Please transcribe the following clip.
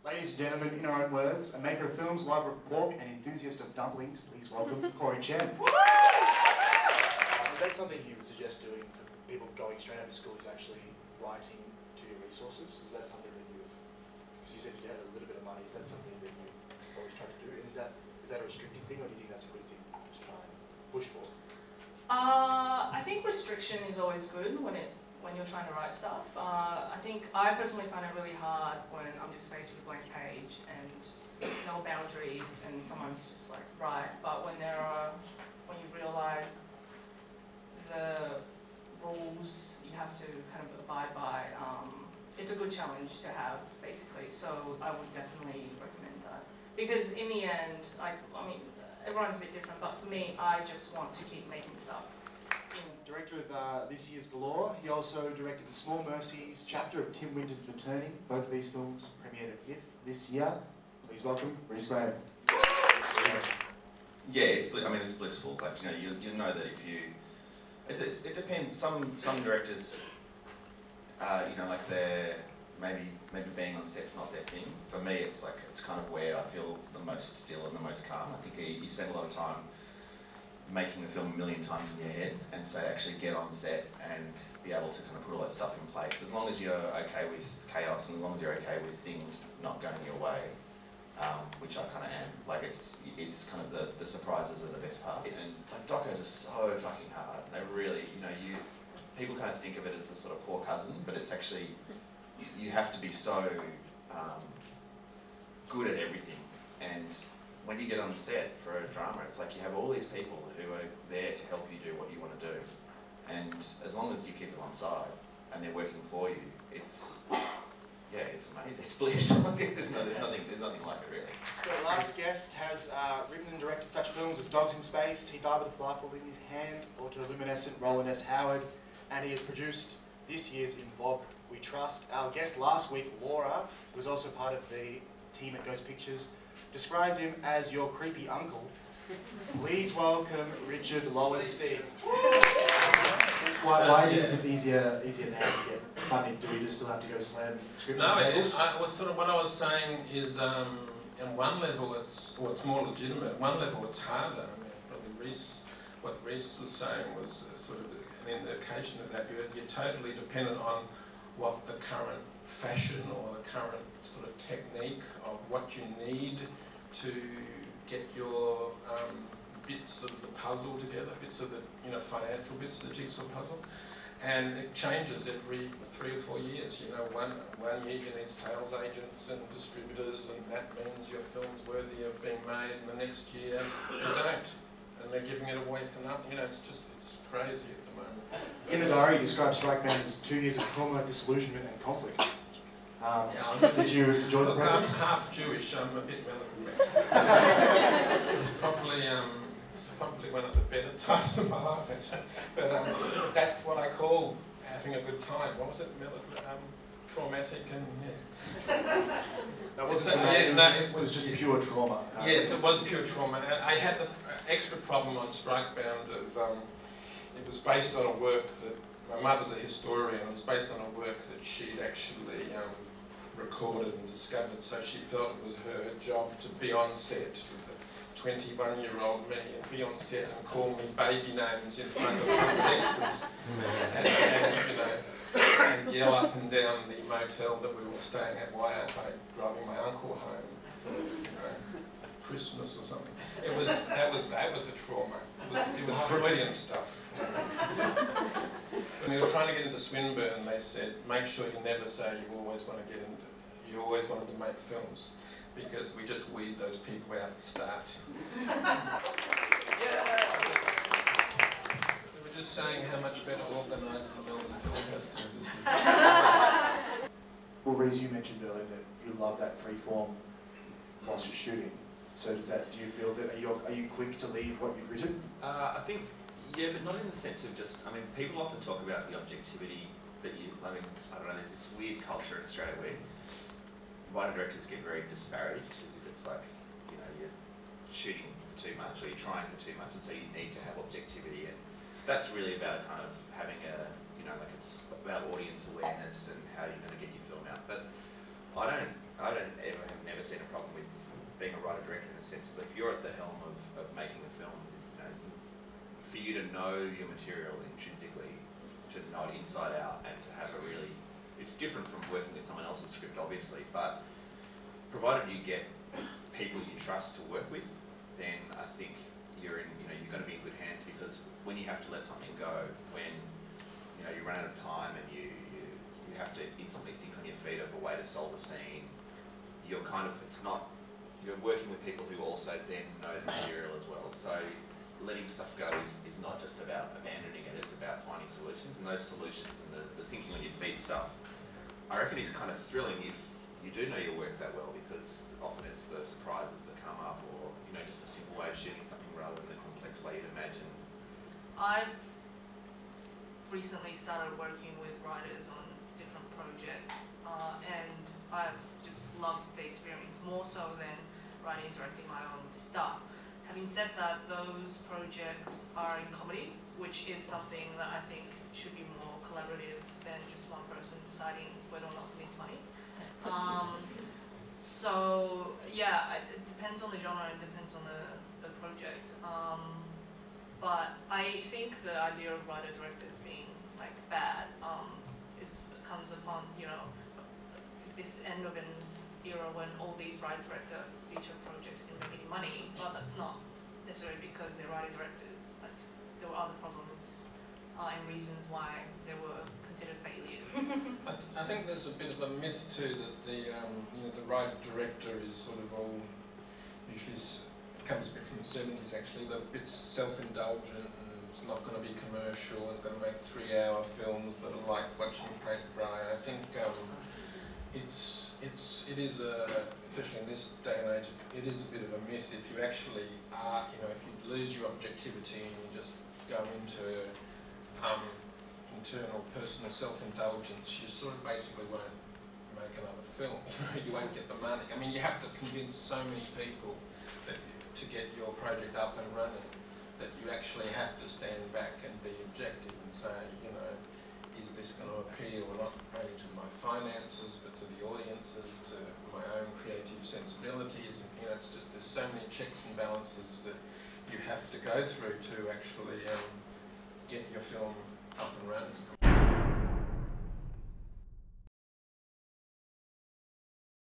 Ladies and gentlemen, in her own words, a maker of films, lover of pork, and enthusiast of dumplings, please welcome Corrie Chen. Is that something you would suggest doing for people going straight out of school, is actually writing to your resources? Is that something that you, because you said you had a little bit of money, is that something that you always try to do? And is that a restricting thing, or do you think that's a good thing to try and push for? I think restriction is always good when you're trying to write stuff. I think I personally find it really hard when I'm just faced with a blank page and no boundaries and someone's just like, right. But when you realise the rules you have to kind of abide by, it's a good challenge to have, basically. So I would definitely recommend that. Because in the end, I mean, everyone's a bit different, but for me, I just want to keep making stuff. Director of this year's Galore, he also directed the Small Mercies chapter of Tim Winton's The Turning. Both of these films premiered at IF this year. Please welcome Rhys. Yeah, it's blissful. Like, you know, you know that if you, it depends. Some directors, you know, like they're maybe being on set's not their thing. For me, it's kind of where I feel the most still and the most calm. I think you spend a lot of time making the film a million times in your head, and so actually get on set and be able to kind of put all that stuff in place. As long as you're okay with chaos, and as long as you're okay with things not going your way, which I kind of am. Like it's kind of the surprises are the best part. And like docos are so fucking hard. They really, you know, people kind of think of it as the sort of poor cousin, but it's actually, you have to be so good at everything. And when you get on set for a drama, it's like you have all these people who are there to help you do what you want to do. And as long as you keep them on side and they're working for you, it's amazing. It's bliss. there's nothing like it, really. The last guest has written and directed such films as Dogs in Space, He Died with a Blindfold in His Hand, or To Luminescent, Roland S. Howard, and he has produced this year's In Bob We Trust. Our guest last week, Laura, was also part of the team at Ghost Pictures, described him as your creepy uncle. Please welcome Richard Lowenstein. Why do you think it's easier now to get funding? Do we just still have to go slam scripts? No, what I was saying is, on one level it's more legitimate. On one level it's harder. I mean, probably what Rhys was saying was sort of an indication of that. You're totally dependent on what the current fashion or the current sort of technique of what you need to get your bits of the puzzle together, bits of the financial bits of the jigsaw puzzle, and it changes every 3 or 4 years. You know, one year you need sales agents and distributors, and that means your film's worthy of being made, and the next year you don't, and they're giving it away for nothing. You know, it's crazy at the moment. In the diary, you describe Strike Band as 2 years of trauma, disillusionment, and conflict. Did you enjoy the process? I'm half Jewish. I'm a bit melodramatic. It's probably one of the better times of my life, actually. But that's what I call having a good time. What was it? Traumatic and That wasn't. It was just pure trauma. Yes, it was pure trauma. I had the extra problem on Strike Bound of it was based on a work that my mother's a historian. It was based on a work that she'd actually recorded and discovered, so she felt it was her job to be on set with a 21-year-old me and be on set and call me baby names in front of the extras and yell up and down the motel that we were staying at while driving my uncle home for Christmas or something. That was the trauma. It was Freudian stuff. When we were trying to get into Swinburne, they said, make sure you never say you always wanted to make films, because we just weed those people out at the start. We were just saying how much better organised the Melbourne Film Festival is. Well, Rhys, you mentioned earlier that you love that free form whilst you're shooting. So do you feel that, are you quick to leave what you've written? I think, yeah, but not in the sense of just, I mean, people often talk about the objectivity that I don't know, there's this weird culture in Australia where writer directors get very disparaged, as if it's like, you know, you're shooting for too much or you're trying for too much, and so you need to have objectivity. And that's really about kind of having a, you know, like it's about audience awareness and how you're going to get your film out. But I don't ever have sensibly. If you're at the helm of making a film, you know, for you to know your material intrinsically, to know it inside out, and to have a really, it's different from working with someone else's script, obviously, but provided you get people you trust to work with, then I think you're going to be in good hands, because when you have to let something go, when you run out of time and you have to instantly think on your feet of a way to solve a scene, you're working with people who also then know the material as well. So letting stuff go is not just about abandoning it, it's about finding solutions, and those solutions and the thinking on your feet stuff, I reckon is kind of thrilling if you do know your work that well, because often it's the surprises that come up, or just a simple way of shooting something rather than the complex way you'd imagine. I've recently started working with writers on different projects, and I've just loved the experience more so than writing and directing my own stuff. Having said that, those projects are in comedy, which is something that I think should be more collaborative than just one person deciding whether or not to miss money. So yeah, it depends on the genre, it depends on the project. But I think the idea of writer-directors being like bad comes upon this end of an era when all these writer-director feature projects didn't make any money. But that's not necessarily because they're writer-directors. Like there were other problems and reasons why they were considered failures. I think there's a bit of a myth too that the writer-director is sort of all usually. Comes a bit from the 70s actually, that it's self-indulgent and it's not going to be commercial and going to make 3-hour films that are like watching paint dry. I think it is especially in this day and age, it is a bit of a myth if you actually are, if you lose your objectivity and you just go into internal personal self-indulgence, you sort of basically won't make another film. You won't get the money. I mean, you have to convince so many people to get your project up and running, that you actually have to stand back and be objective and say, is this going to appeal not only to my finances, but to the audiences, to my own creative sensibilities, and it's just, there's so many checks and balances that you have to go through to actually get your film up and running.